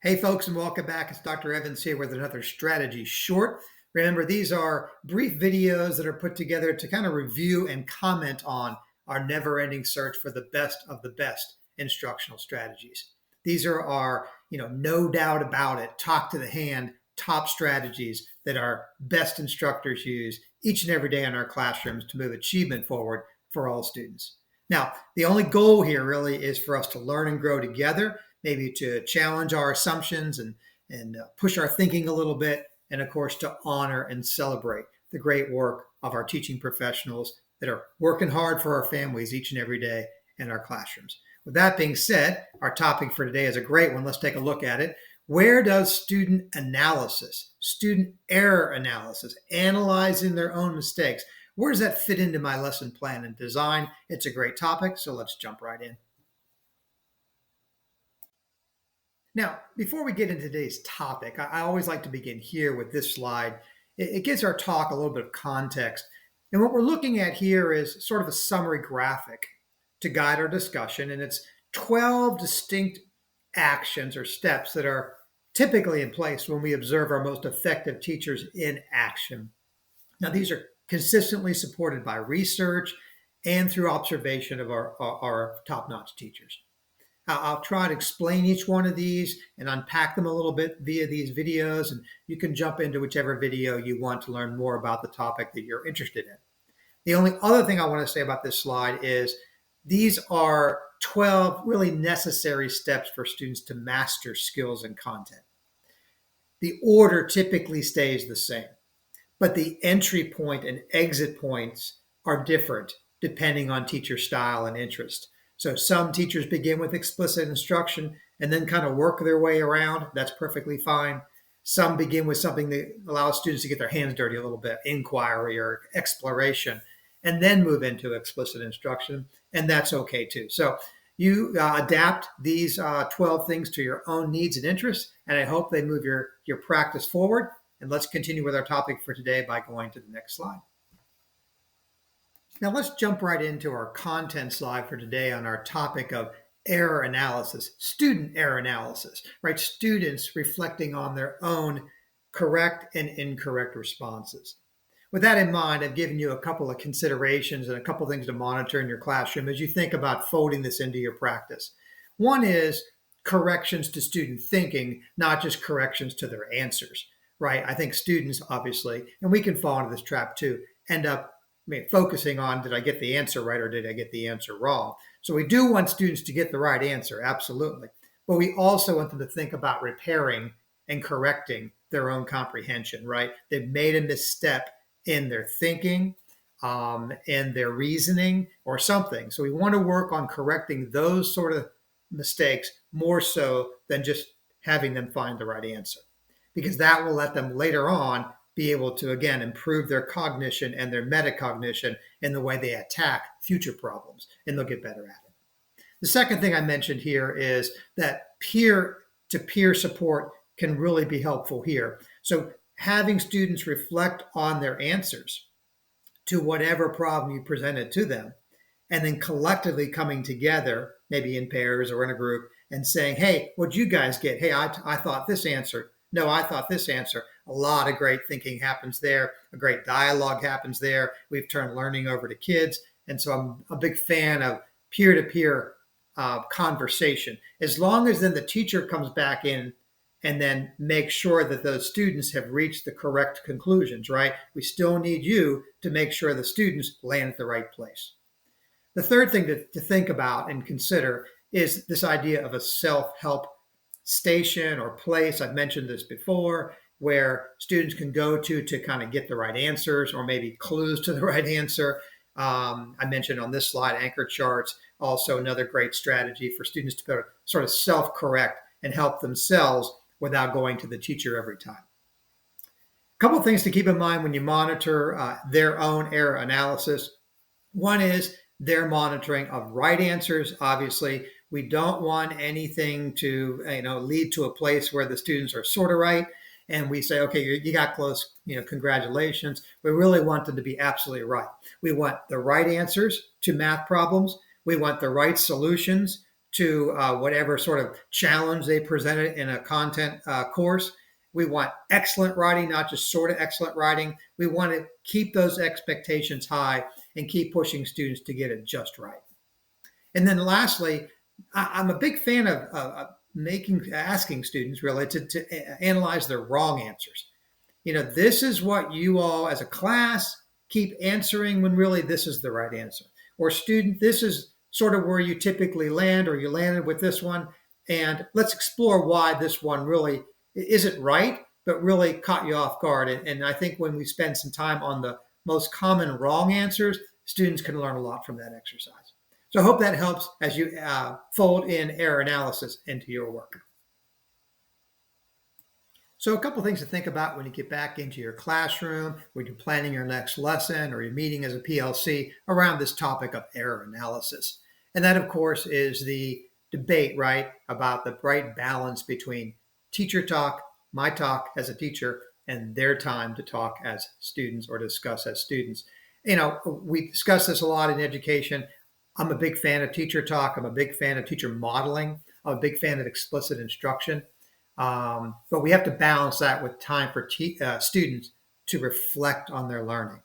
Hey, folks, and welcome back. It's Dr. Evans here with another strategy short. Remember, these are brief videos that are put together to kind of review and comment on our never ending search for the best of the best instructional strategies. These are our, no doubt about it, talk to the hand, top strategies that our best instructors use each and every day in our classrooms to move achievement forward for all students. Now, the only goal here really is for us to learn and grow together, maybe to challenge our assumptions and push our thinking a little bit, and of course, to honor and celebrate the great work of our teaching professionals that are working hard for our families each and every day in our classrooms. With that being said, our topic for today is a great one. Let's take a look at it. Where does student analysis, student error analysis, analyzing their own mistakes, where does that fit into my lesson plan and design? It's a great topic, so let's jump right in. Now, before we get into today's topic, I always like to begin here with this slide. It gives our talk a little bit of context. And what we're looking at here is sort of a summary graphic to guide our discussion. And it's 12 distinct actions or steps that are typically in place when we observe our most effective teachers in action. Now, these are consistently supported by research and through observation of our top-notch teachers. I'll try to explain each one of these and unpack them a little bit via these videos, and you can jump into whichever video you want to learn more about the topic that you're interested in. The only other thing I want to say about this slide is these are 12 really necessary steps for students to master skills and content. The order typically stays the same, but the entry point and exit points are different depending on teacher style and interest. So some teachers begin with explicit instruction and then kind of work their way around. That's perfectly fine. Some begin with something that allows students to get their hands dirty a little bit, inquiry or exploration, and then move into explicit instruction. And that's okay too. So you adapt these 12 things to your own needs and interests, and I hope they move your practice forward. And let's continue with our topic for today by going to the next slide. Now let's jump right into our content slide for today on our topic of error analysis, student error analysis, right? Students reflecting on their own correct and incorrect responses. With that in mind, I've given you a couple of considerations and a couple of things to monitor in your classroom as you think about folding this into your practice. One is corrections to student thinking, not just corrections to their answers, right? I think students, obviously, and we can fall into this trap too, end up focusing on, did I get the answer right or did I get the answer wrong? So we do want students to get the right answer, absolutely. But we also want them to think about repairing and correcting their own comprehension, right? They've made a misstep in their thinking, in their reasoning or something. So we want to work on correcting those sort of mistakes more so than just having them find the right answer, because that will let them later on be able to, again, improve their cognition and their metacognition in the way they attack future problems, and they'll get better at it. The second thing I mentioned here is that peer-to-peer support can really be helpful here. So having students reflect on their answers to whatever problem you presented to them, and then collectively coming together, maybe in pairs or in a group, and saying, hey, what'd you guys get? Hey, I thought this answer. No, I thought this answer. A lot of great thinking happens there. A great dialogue happens there. We've turned learning over to kids. And so I'm a big fan of peer-to-peer conversation. As long as then the teacher comes back in and then make sure that those students have reached the correct conclusions, right? We still need you to make sure the students land at the right place. The third thing to think about and consider is this idea of a self-help station or place. I've mentioned this before, where students can go to kind of get the right answers or maybe clues to the right answer. I mentioned on this slide anchor charts, also another great strategy for students to be able to sort of self-correct and help themselves without going to the teacher every time. A couple of things to keep in mind when you monitor their own error analysis. One is their monitoring of right answers. Obviously, we don't want anything to lead to a place where the students are sort of right and we say, okay, you got close, congratulations. We really want them to be absolutely right. We want the right answers to math problems. We want the right solutions to whatever sort of challenge they presented in a content course. We want excellent writing, not just sort of excellent writing. We want to keep those expectations high and keep pushing students to get it just right. And then lastly, I'm a big fan of asking students really to analyze their wrong answers. This is what you all as a class keep answering when really this is the right answer. Or student, this is sort of where you typically land, or you landed with this one. And let's explore why this one really isn't right, but really caught you off guard. And I think when we spend some time on the most common wrong answers, students can learn a lot from that exercise. So I hope that helps as you fold in error analysis into your work. So a couple things to think about when you get back into your classroom, when you're planning your next lesson or you're meeting as a PLC around this topic of error analysis. And that, of course, is the debate, right, about the right balance between teacher talk, my talk as a teacher, and their time to talk as students or discuss as students. We discuss this a lot in education. I'm a big fan of teacher talk. I'm a big fan of teacher modeling. I'm a big fan of explicit instruction. But we have to balance that with time for students to reflect on their learning,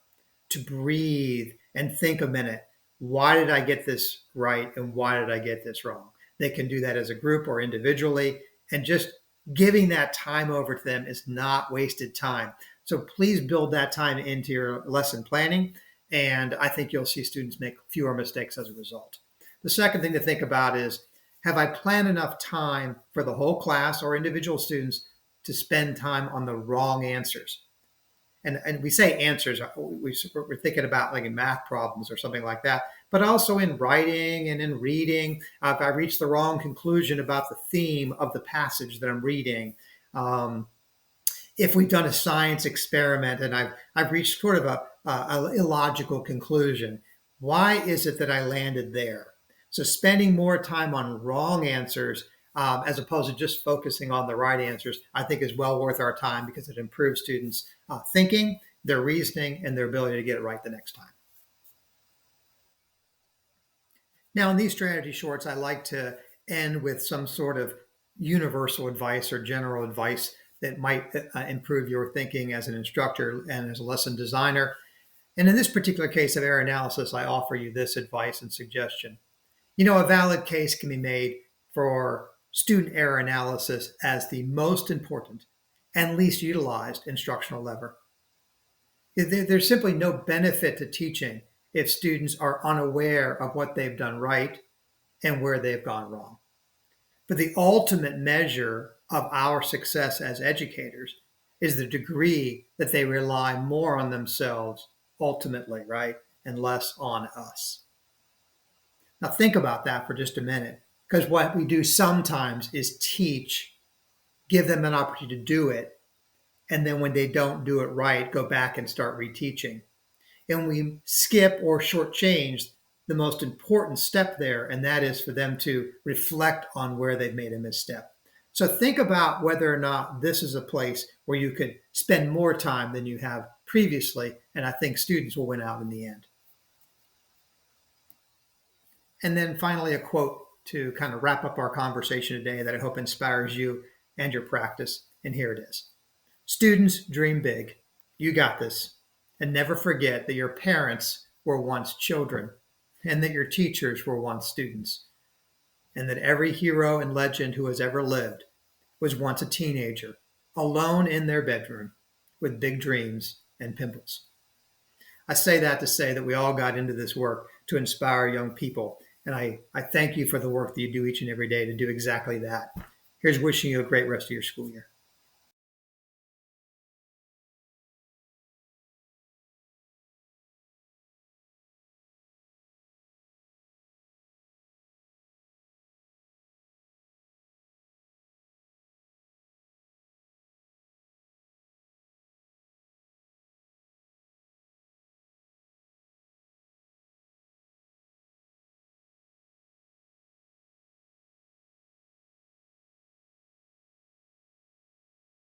to breathe and think a minute. Why did I get this right and why did I get this wrong? They can do that as a group or individually, and just giving that time over to them is not wasted time. So please build that time into your lesson planning, and I think you'll see students make fewer mistakes as a result. The second thing to think about is, have I planned enough time for the whole class or individual students to spend time on the wrong answers? And we say answers, we're thinking about like in math problems or something like that, but also in writing and in reading. If I reach the wrong conclusion about the theme of the passage that I'm reading, if we've done a science experiment and I've reached sort of a illogical conclusion, why is it that I landed there? So spending more time on wrong answers as opposed to just focusing on the right answers, I think is well worth our time because it improves students' thinking, their reasoning, and their ability to get it right the next time. Now, in these strategy shorts, I like to end with some sort of universal advice or general advice that might improve your thinking as an instructor and as a lesson designer. And in this particular case of error analysis, I offer you this advice and suggestion. A valid case can be made for student error analysis as the most important and least utilized instructional lever. There's simply no benefit to teaching if students are unaware of what they've done right and where they've gone wrong. But the ultimate measure of our success as educators is the degree that they rely more on themselves ultimately, right, and less on us. Now think about that for just a minute, because what we do sometimes is teach, give them an opportunity to do it, and then when they don't do it right, go back and start reteaching. And we skip or shortchange the most important step there, and that is for them to reflect on where they've made a misstep. So think about whether or not this is a place where you could spend more time than you have previously, and I think students will win out in the end. And then finally, a quote to kind of wrap up our conversation today that I hope inspires you and your practice. And here it is. Students, dream big. You got this. And never forget that your parents were once children and that your teachers were once students. And that every hero and legend who has ever lived was once a teenager, alone in their bedroom with big dreams and pimples. I say that to say that we all got into this work to inspire young people. And I thank you for the work that you do each and every day to do exactly that. Here's wishing you a great rest of your school year.